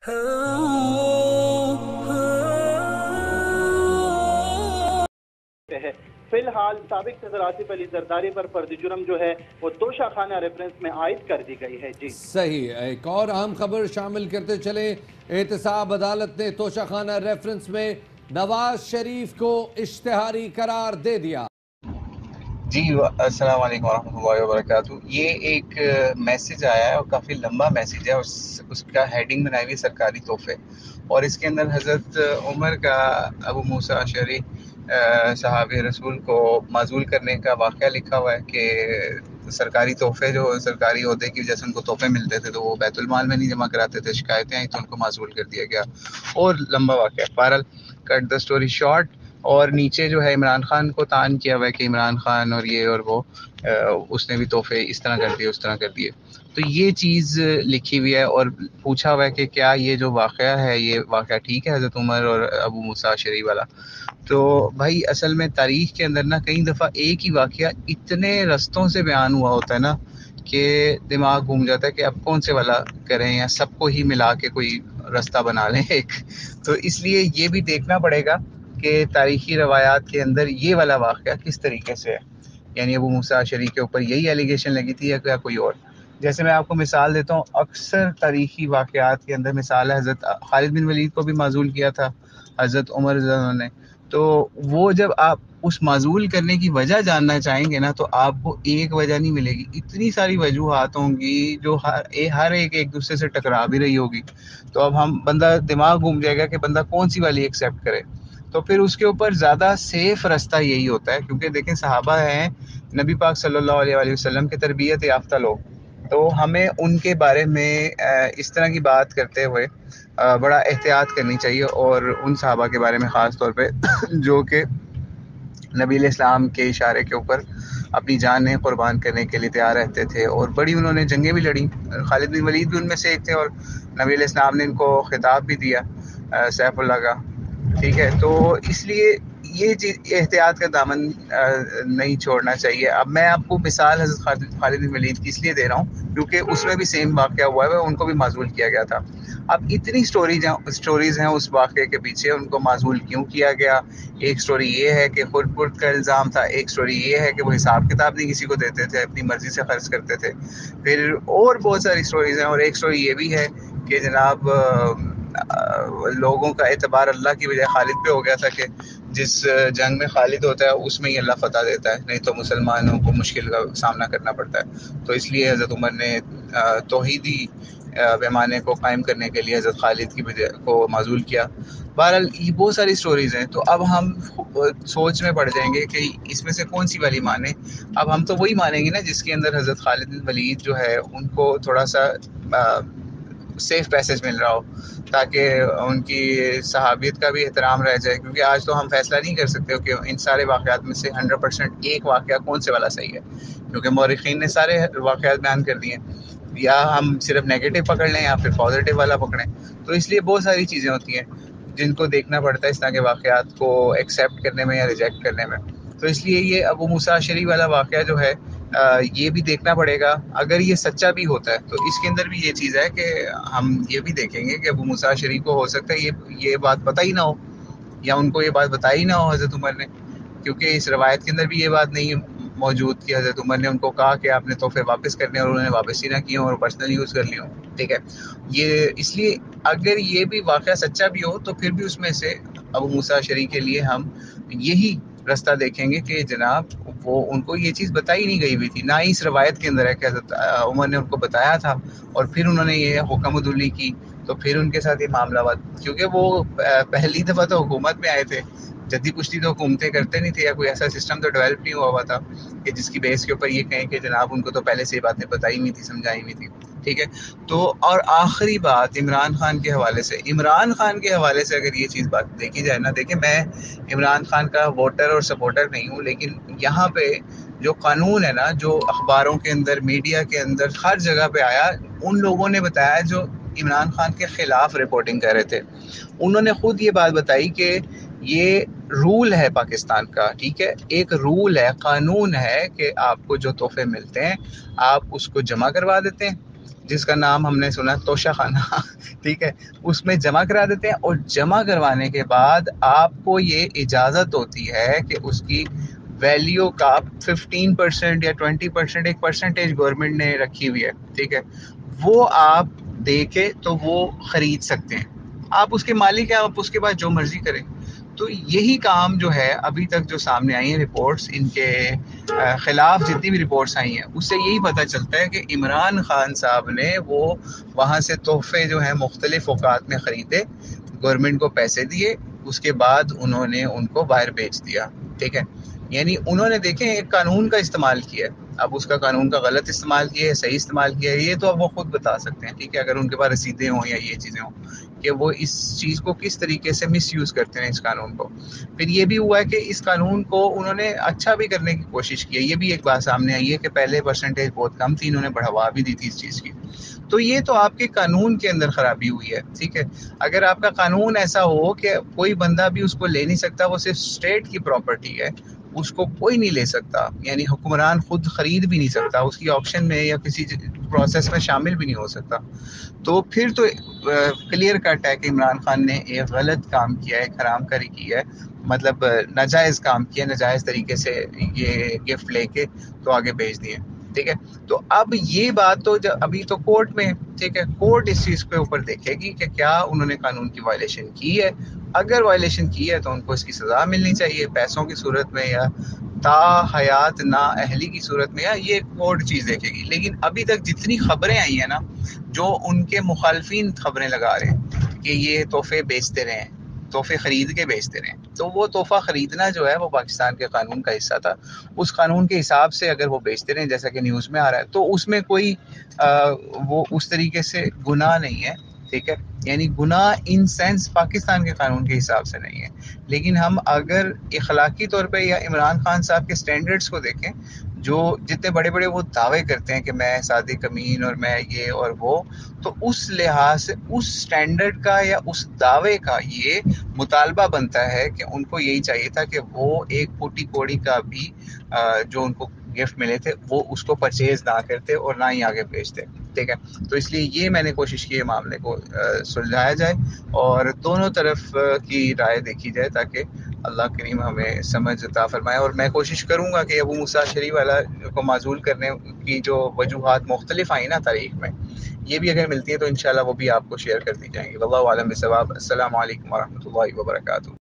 ہے فی الحال سابق صدر آصف علی زرداری پر فرد جرم جو ہے وہ توشہ خانہ ریفرنس میں عائد کر دی گئی ہے۔ جی صحیح، ایک اور اہم خبر شامل کرتے چلیں۔ احتساب عدالت نے توشہ خانہ ریفرنس میں نواز شریف کو اشتہاری قرار دے دیا۔ جی السلام علیکم ورحمۃ اللہ وبرکاتہ۔ یہ ایک میسج آیا ہے اور کافی لمبا میسج ہے، اور اس کا ہیڈنگ بنائی ہوئی سرکاری تحفے، اور اس کے اندر حضرت عمر کا ابو موسیٰ اشعری صحابی رسول کو معزول کرنے کا واقعہ لکھا ہوا ہے کہ سرکاری تحفے جو سرکاری عہدے کی وجہ سے ان کو تحفے ملتے تھے تو وہ بیت المال میں نہیں جمع کراتے تھے، شکایتیں آئیں تو ان کو معزول کر دیا گیا، اور لمبا واقعہ ہے۔ بہرحال کٹ دا سٹوری شارٹ، اور نیچے جو ہے عمران خان کو تعان کیا ہوا ہے کہ عمران خان اور یہ اور وہ اس نے بھی تحفے اس طرح کر دیے اس طرح کر دیے، تو یہ چیز لکھی ہوئی ہے، اور پوچھا ہوا ہے کہ کیا یہ جو واقعہ ہے یہ واقعہ ٹھیک ہے حضرت عمر اور ابو موسیٰ اشعری والا۔ تو بھائی اصل میں تاریخ کے اندر نا کئی دفعہ ایک ہی واقعہ اتنے رستوں سے بیان ہوا ہوتا ہے نا کہ دماغ گھوم جاتا ہے کہ اب کون سے والا کریں، یا سب کو ہی ملا کے کوئی رستہ بنا لیں ایک۔ تو اس لیے یہ بھی دیکھنا پڑے گا کہ تاریخی روایات کے اندر یہ والا واقعہ کس طریقے سے ہے، یعنی ابو موسیٰ اشعری کے اوپر یہی ایلیگیشن لگی تھی یا کوئی اور۔ جیسے میں آپ کو مثال دیتا ہوں، اکثر تاریخی واقعات کے اندر مثال ہے، حضرت خالد بن ولید کو بھی معزول کیا تھا حضرت عمر رضی اللہ عنہ نے، تو وہ جب آپ اس معزول کرنے کی وجہ جاننا چاہیں گے نا تو آپ کو ایک وجہ نہیں ملے گی، اتنی ساری وجوہات ہوں گی جو ہر ایک دوسرے سے ٹکرا بھی رہی ہوگی، تو اب بندہ دماغ گھوم جائے گا کہ بندہ کون سی والی ایکسیپٹ کرے۔ تو پھر اس کے اوپر زیادہ سیف رستہ یہی ہوتا ہے، کیونکہ دیکھیں صحابہ ہیں نبی پاک صلی اللہ علیہ وسلم کے تربیت یافتہ لوگ، تو ہمیں ان کے بارے میں اس طرح کی بات کرتے ہوئے بڑا احتیاط کرنی چاہیے، اور ان صحابہ کے بارے میں خاص طور پہ جو کہ نبی علیہ السلام کے اشارے کے اوپر اپنی جانیں قربان کرنے کے لیے تیار رہتے تھے، اور بڑی انہوں نے جنگیں بھی لڑیں۔ خالد بن ولید بھی ان میں سے ایک تھے، اور نبی علیہ السلام نے ان کو خطاب بھی دیا سیف اللہ کا، ٹھیک ہے۔ تو اس لیے یہ چیز احتیاط کا دامن نہیں چھوڑنا چاہیے۔ اب میں آپ کو مثال حضرت خالد بن ولید کی اس لیے دے رہا ہوں کیونکہ اس میں بھی سیم واقعہ ہوا ہے، ان کو بھی معزول کیا گیا تھا۔ اب اتنی سٹوریز ہیں اس واقعے کے پیچھے، ان کو معزول کیوں کیا گیا۔ ایک سٹوری یہ ہے کہ خود پرد کا الزام تھا، ایک سٹوری یہ ہے کہ وہ حساب کتاب نہیں کسی کو دیتے تھے، اپنی مرضی سے خرچ کرتے تھے، پھر اور بہت ساری سٹوریز ہیں، اور ایک سٹوری یہ بھی ہے کہ جناب لوگوں کا اعتبار اللہ کی بجائے خالد پہ ہو گیا تھا کہ جس جنگ میں خالد ہوتا ہے اس میں ہی اللہ فتح دیتا ہے، نہیں تو مسلمانوں کو مشکل کا سامنا کرنا پڑتا ہے۔ تو اس لیے حضرت عمر نے توحیدی پیمانے کو قائم کرنے کے لیے حضرت خالد کی کو معزول کیا۔ بہرحال یہ بہت ساری سٹوریز ہیں، تو اب ہم سوچ میں پڑ جائیں گے کہ اس میں سے کون سی والی مانیں۔ اب ہم تو وہی مانیں گے نا جس کے اندر حضرت خالد بن ولید جو ہے ان کو تھوڑا سا سیف پیسج مل رہا ہو، تاکہ ان کی صحابیت کا بھی احترام رہ جائے، کیونکہ آج تو ہم فیصلہ نہیں کر سکتے کہ ان سارے واقعات میں سے 100% ایک واقعہ کون سے والا صحیح ہے، کیونکہ مورخین نے سارے واقعات بیان کر دیے، یا ہم صرف نیگیٹو پکڑ لیں یا پھر پازیٹیو والا پکڑیں۔ تو اس لیے بہت ساری چیزیں ہوتی ہیں جن کو دیکھنا پڑتا ہے اس طرح کے واقعات کو ایکسیپٹ کرنے میں یا ریجیکٹ کرنے میں۔ تو اس لیے یہ ابو موسیٰ اشعری والا واقعہ جو ہے یہ بھی دیکھنا پڑے گا، اگر یہ سچا بھی ہوتا ہے تو اس کے اندر بھی یہ چیز ہے کہ ہم یہ بھی دیکھیں گے کہ ابو موسیٰ اشعری کو ہو سکتا ہے یہ بات پتہ ہی نہ ہو، یا ان کو یہ بات بتائی نہ ہو حضرت عمر نے، کیونکہ اس روایت کے اندر بھی یہ بات نہیں موجود کہ حضرت عمر نے ان کو کہا کہ آپ نے تحفے واپس کرنے اور انہوں نے واپس ہی نہ کیے اور پرسنل یوز کر لیے، ٹھیک ہے۔ یہ اس لیے اگر یہ بھی واقعہ سچا بھی ہو تو پھر بھی اس میں سے ابو موسیٰ اشعری کے لیے ہم یہی رستہ دیکھیں گے کہ جناب وہ ان کو یہ چیز بتائی نہیں گئی ہوئی تھی، نہ ہی اس روایت کے اندر ہے کہ حضرت عمر نے ان کو بتایا تھا اور پھر انہوں نے یہ حکم عدولی کی تو پھر ان کے ساتھ یہ معاملہ ہوا، کیونکہ وہ پہلی دفعہ تو حکومت میں آئے تھے، جدی پشتی تو حکومتیں کرتے نہیں تھے، یا کوئی ایسا سسٹم تو ڈیولپ نہیں ہوا تھا کہ جس کی بیس کے اوپر یہ کہیں کہ جناب ان کو تو پہلے سے یہ باتیں بتائی نہیں تھی، سمجھائی نہیں تھی، ٹھیک ہے۔ تو اور آخری بات عمران خان کے حوالے سے، عمران خان کے حوالے سے اگر یہ چیز بات دیکھی جائے نا، دیکھیں میں عمران خان کا ووٹر اور سپورٹر نہیں ہوں، لیکن یہاں پہ جو قانون ہے نا، جو اخباروں کے اندر میڈیا کے اندر ہر جگہ پہ آیا، ان لوگوں نے بتایا جو عمران خان کے خلاف رپورٹنگ کر رہے تھے، انہوں نے خود یہ بات بتائی کہ یہ رول ہے پاکستان کا، ٹھیک ہے، ایک رول ہے، قانون ہے کہ آپ کو جو تحفے ملتے ہیں آپ اس کو جمع کروا دیتے ہیں، جس کا نام ہم نے سنا توشہ خانہ ٹھیک ہے، اس میں جمع کرا دیتے ہیں، اور جمع کروانے کے بعد آپ کو یہ اجازت ہوتی ہے کہ اس کی ویلیو کا 15% یا 20%، ایک پرسنٹیج گورنمنٹ نے رکھی ہوئی ہے، ٹھیک ہے، وہ آپ دے کے تو وہ خرید سکتے ہیں، آپ اس کے مالک ہیں، آپ اس کے بعد جو مرضی کریں۔ تو یہی کام جو ہے ابھی تک جو سامنے آئی ہیں رپورٹس، ان کے خلاف جتنی بھی رپورٹس آئی ہیں، اس سے یہی پتہ چلتا ہے کہ عمران خان صاحب نے وہ وہاں سے تحفے جو ہیں مختلف اوقات میں خریدے، گورنمنٹ کو پیسے دیے، اس کے بعد انہوں نے ان کو باہر بیچ دیا، ٹھیک ہے، یعنی انہوں نے دیکھیں ایک قانون کا استعمال کیا ہے، اب اس کا قانون کا غلط استعمال کیا ہے، صحیح استعمال کیا ہے، یہ تو اب وہ خود بتا سکتے ہیں، ٹھیک ہے، اگر ان کے پاس رسیدیں ہوں یا یہ چیزیں ہوں کہ وہ اس چیز کو کس طریقے سے مس یوز کرتے ہیں اس قانون کو۔ پھر یہ بھی ہوا ہے کہ اس قانون کو انہوں نے اچھا بھی کرنے کی کوشش کی ہے، یہ بھی ایک بات سامنے آئی ہے کہ پہلے پرسنٹیج بہت کم تھی، انہوں نے بڑھوا بھی دی تھی اس چیز کی۔ تو یہ تو آپ کے قانون کے اندر خرابی ہوئی ہے، ٹھیک ہے، اگر آپ کا قانون ایسا ہو کہ کوئی بندہ بھی اس کو لے نہیں سکتا، وہ صرف اسٹیٹ کی پراپرٹی ہے، اس کو کوئی نہیں لے سکتا، یعنی حکمران خود خرید بھی نہیں سکتا، اس کی آکشن میں یا کسی پروسیس میں شامل بھی نہیں ہو سکتا، تو پھر تو کلیئر کٹ ہے کہ عمران خان نے ایک غلط کام کیا ہے، ایک حرام کاری کی ہے، مطلب ناجائز کام کیا، ناجائز طریقے سے یہ گفٹ لے کے تو آگے بھیج دیے، ٹھیک ہے۔ تو اب یہ بات تو ابھی تو کورٹ میں، ٹھیک ہے، کورٹ اس چیز کے اوپر دیکھے گی کہ کیا انہوں نے قانون کی وائلیشن کی ہے، اگر وائلیشن کی ہے تو ان کو اس کی سزا ملنی چاہیے، پیسوں کی صورت میں یا تا حیات نا اہلی کی صورت میں، یا یہ کورٹ چیز دیکھے گی۔ لیکن ابھی تک جتنی خبریں آئی ہیں نا، جو ان کے مخالفین خبریں لگا رہے ہیں کہ یہ تحفے بیچتے رہے ہیں، تحفے خرید کے بیچتے رہے ہیں، تو وہ تحفہ خریدنا جو ہے وہ پاکستان کے قانون کا حصہ تھا، اس قانون کے حساب سے اگر وہ بیچتے رہے جیسا کہ نیوز میں آ رہا ہے تو اس میں کوئی وہ اس طریقے سے گناہ نہیں ہے، ٹھیک ہے، یعنی گناہ ان سینس پاکستان کے قانون کے حساب سے نہیں ہے۔ لیکن ہم اگر اخلاقی طور پہ یا عمران خان صاحب کے سٹینڈرڈز کو دیکھیں، جو جتنے بڑے بڑے وہ دعوے کرتے ہیں کہ میں صادق امین اور میں یہ اور وہ، تو اس لحاظ سے اس سٹینڈرڈ کا یا اس دعوے کا یہ مطالبہ بنتا ہے کہ ان کو یہی چاہیے تھا کہ وہ ایک پوٹی کوڑی کا بھی جو ان کو گفٹ ملے تھے وہ اس کو پرچیز نہ کرتے اور نہ ہی آگے بیچتے، ٹھیک ہے۔ تو اس لیے یہ میں نے کوشش کی ہے معاملے کو سلجھایا جائے اور دونوں طرف کی رائے دیکھی جائے تاکہ اللہ کریم ہمیں سمجھ عطا فرمائے، اور میں کوشش کروں گا کہ ابو موسیٰ شریف والا کو معزول کرنے کی جو وجوہات مختلف آئیں نا تاریخ میں، یہ بھی اگر ملتی ہیں تو انشاءاللہ وہ بھی آپ کو شیئر کر دی جائیں گی۔ واللہ اعلم بالصواب۔ السلام علیکم ورحمۃ اللہ وبرکاتہ۔